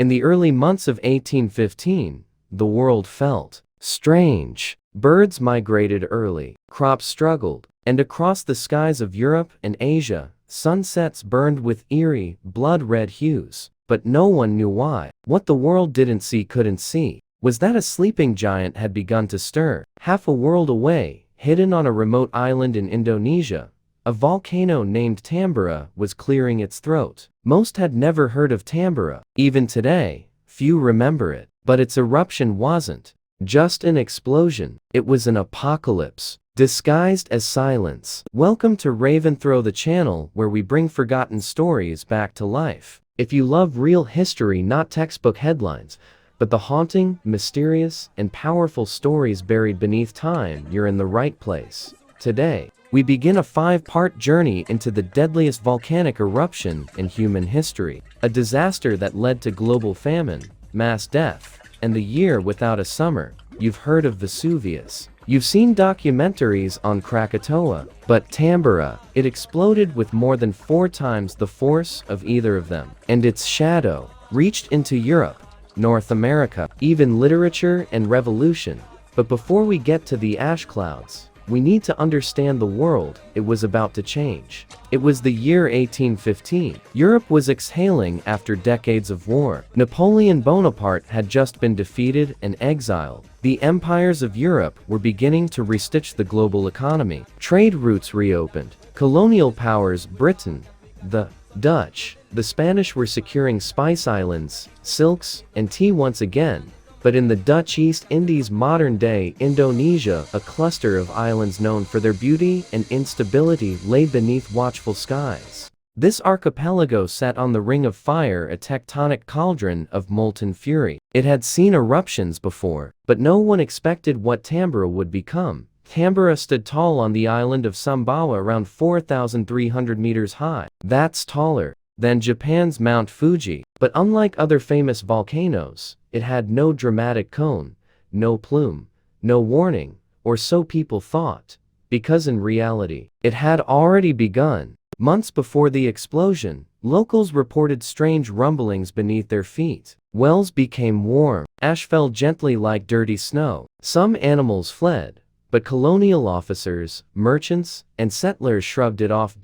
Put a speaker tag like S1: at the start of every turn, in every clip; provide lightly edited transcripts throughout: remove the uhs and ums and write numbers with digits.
S1: In the early months of 1815, the world felt strange. Birds migrated early, crops struggled, and across the skies of Europe and Asia, sunsets burned with eerie, blood-red hues. But no one knew why. What the world didn't see couldn't see was that a sleeping giant had begun to stir. Half a world away, hidden on a remote island in Indonesia, a volcano named Tambora was clearing its throat. Most had never heard of Tambora. Even today, few remember it. But its eruption wasn't just an explosion. It was an apocalypse, disguised as silence. Welcome to Raventhrow, the channel where we bring forgotten stories back to life. If you love real history, not textbook headlines, but the haunting, mysterious, and powerful stories buried beneath time, you're in the right place. Today, we begin a 5-part journey into the deadliest volcanic eruption in human history. A disaster that led to global famine, mass death, and the year without a summer. You've heard of Vesuvius. You've seen documentaries on Krakatoa, but Tambora, it exploded with more than 4 times the force of either of them. And its shadow reached into Europe, North America, even literature and revolution. But before we get to the ash clouds, we need to understand the world it was about to change. It was the year 1815. Europe was exhaling after decades of war. Napoleon Bonaparte had just been defeated and exiled. The empires of Europe were beginning to restitch the global economy. Trade routes reopened. Colonial powers, Britain, the Dutch, the Spanish were securing spice islands, silks, and tea once again. But in the Dutch East Indies, modern-day Indonesia, a cluster of islands known for their beauty and instability, lay beneath watchful skies. This archipelago sat on the ring of fire, a tectonic cauldron of molten fury. It had seen eruptions before, but no one expected what Tambora would become. Tambora stood tall on the island of Sumbawa, around 4,300 meters high. That's taller than Japan's Mount Fuji. But unlike other famous volcanoes, it had no dramatic cone, no plume, no warning, or so people thought, because in reality, it had already begun. Months before the explosion, locals reported strange rumblings beneath their feet. Wells became warm, ash fell gently like dirty snow. Some animals fled, but colonial officers, merchants, and settlers shrugged it off.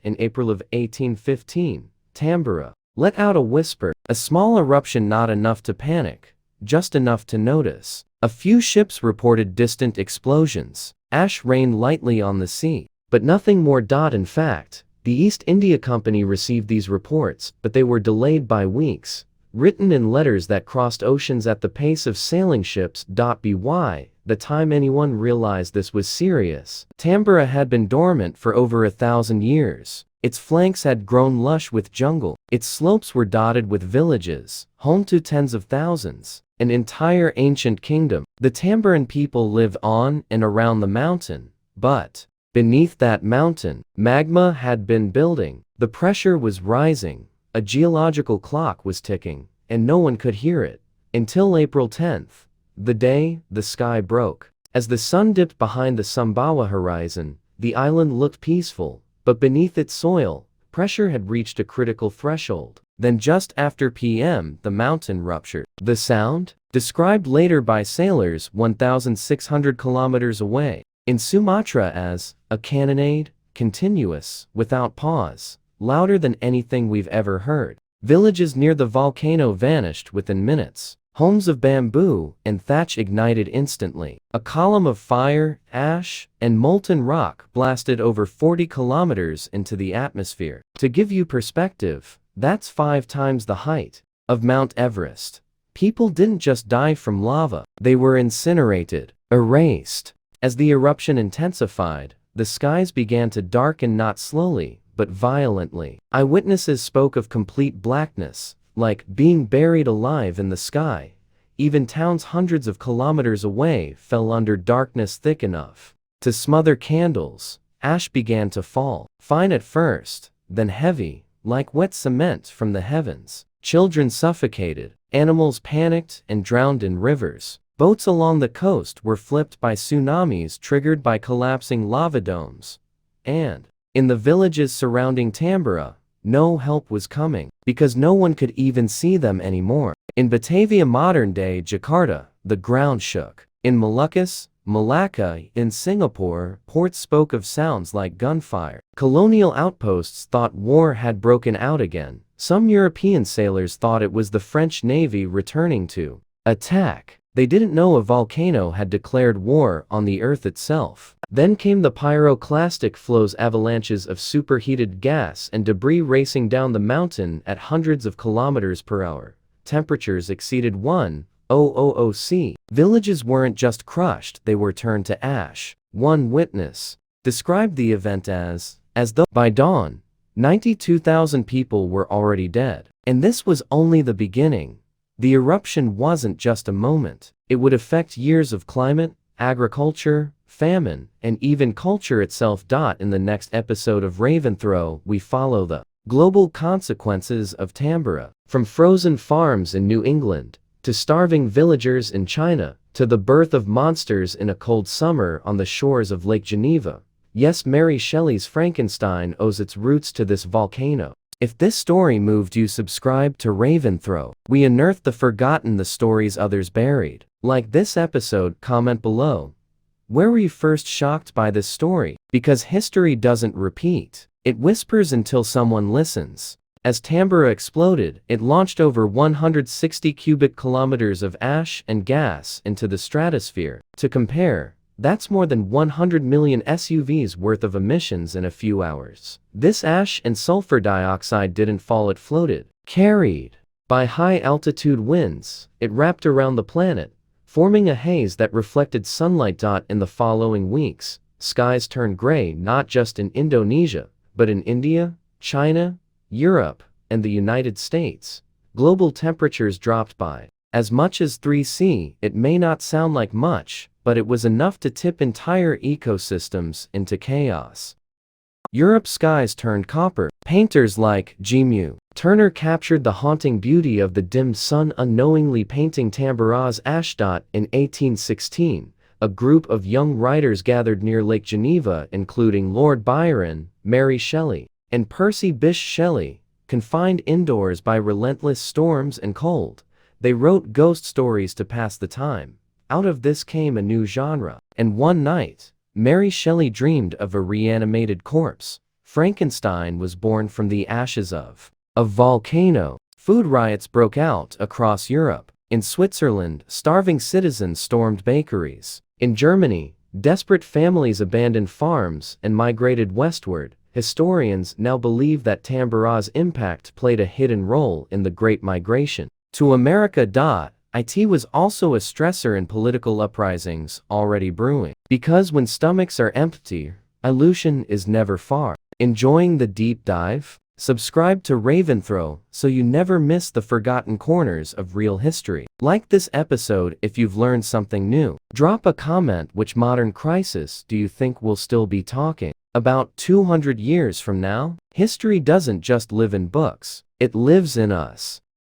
S1: In April of 1815, Tambora let out a whisper, a small eruption, not enough to panic, just enough to notice. A few ships reported distant explosions. Ash rained lightly on the sea, but nothing more. In fact, the East India Company received these reports, but they were delayed by weeks, written in letters that crossed oceans at the pace of sailing ships. By the time anyone realized this was serious, Tambora had been dormant for over 1,000 years. Its flanks had grown lush with jungle. Its slopes were dotted with villages, home to tens of thousands. An entire ancient kingdom. The Tamboran people lived on and around the mountain. But beneath that mountain, magma had been building. The pressure was rising. A geological clock was ticking, and no one could hear it. Until April 10th, the day the sky broke. As the sun dipped behind the Sumbawa horizon, the island looked peaceful. But beneath its soil, pressure had reached a critical threshold. Then just after p.m., the mountain ruptured. The sound? Described later by sailors 1,600 kilometers away in Sumatra as a cannonade, continuous, without pause, louder than anything we've ever heard. Villages near the volcano vanished within minutes. Homes of bamboo and thatch ignited instantly. A column of fire, ash, and molten rock blasted over 40 kilometers into the atmosphere. To give you perspective, that's 5 times the height of Mount Everest. People didn't just die from lava, they were incinerated, erased. As the eruption intensified, the skies began to darken, not slowly, but violently. Eyewitnesses spoke of complete blackness, like being buried alive in the sky. Even towns hundreds of kilometers away fell under darkness thick enough to smother candles. Ash began to fall, fine at first, then heavy, like wet cement from the heavens. Children suffocated, animals panicked and drowned in rivers. Boats along the coast were flipped by tsunamis triggered by collapsing lava domes. And in the villages surrounding Tambora, no help was coming, because no one could even see them anymore. In Batavia, modern-day Jakarta, the ground shook. In Moluccas, Malacca, in Singapore, ports spoke of sounds like gunfire. Colonial outposts thought war had broken out again. Some European sailors thought it was the French Navy returning to attack. They didn't know a volcano had declared war on the Earth itself. Then came the pyroclastic flows, avalanches of superheated gas and debris racing down the mountain at hundreds of kilometers per hour. Temperatures exceeded 1,000 C. Villages weren't just crushed, they were turned to ash. One witness described the event as though by dawn, 92,000 people were already dead. And this was only the beginning. The eruption wasn't just a moment. It would affect years of climate, agriculture, famine, and even culture itself. In the next episode of Raventhrow, we follow the global consequences of Tambora. From frozen farms in New England, to starving villagers in China, to the birth of monsters in a cold summer on the shores of Lake Geneva. Yes, Mary Shelley's Frankenstein owes its roots to this volcano. If this story moved you, subscribe to Raventhrow. We unearth the forgotten, the stories others buried. Like this episode, comment below. Where were you first shocked by this story? Because history doesn't repeat. It whispers until someone listens. As Tambora exploded, it launched over 160 cubic kilometers of ash and gas into the stratosphere. To compare, that's more than 100 million SUVs worth of emissions in a few hours. This ash and sulfur dioxide didn't fall, it floated. Carried by high-altitude winds, it wrapped around the planet, forming a haze that reflected sunlight. In the following weeks, skies turned gray not just in Indonesia, but in India, China, Europe, and the United States. Global temperatures dropped by as much as 3 C. It may not sound like much, but it was enough to tip entire ecosystems into chaos. Europe's skies turned copper. Painters like G.M. Turner captured the haunting beauty of the dimmed sun, unknowingly painting Tambora's ash. In 1816, a group of young writers gathered near Lake Geneva, including Lord Byron, Mary Shelley, and Percy Bysshe Shelley. Confined indoors by relentless storms and cold, they wrote ghost stories to pass the time. Out of this came a new genre. And one night, Mary Shelley dreamed of a reanimated corpse. Frankenstein was born from the ashes of a volcano. Food riots broke out across Europe. In Switzerland, starving citizens stormed bakeries. In Germany, desperate families abandoned farms and migrated westward. Historians now believe that Tambora's impact played a hidden role in the Great Migration to America. It was also a stressor in political uprisings already brewing. Because when stomachs are empty, illusion is never far. Enjoying the deep dive? Subscribe to Raventhrow so you never miss the forgotten corners of real history. Like this episode if you've learned something new. Drop a comment. Which modern crisis do you think we'll still be talking about 200 years from now? History doesn't just live in books, it lives in us.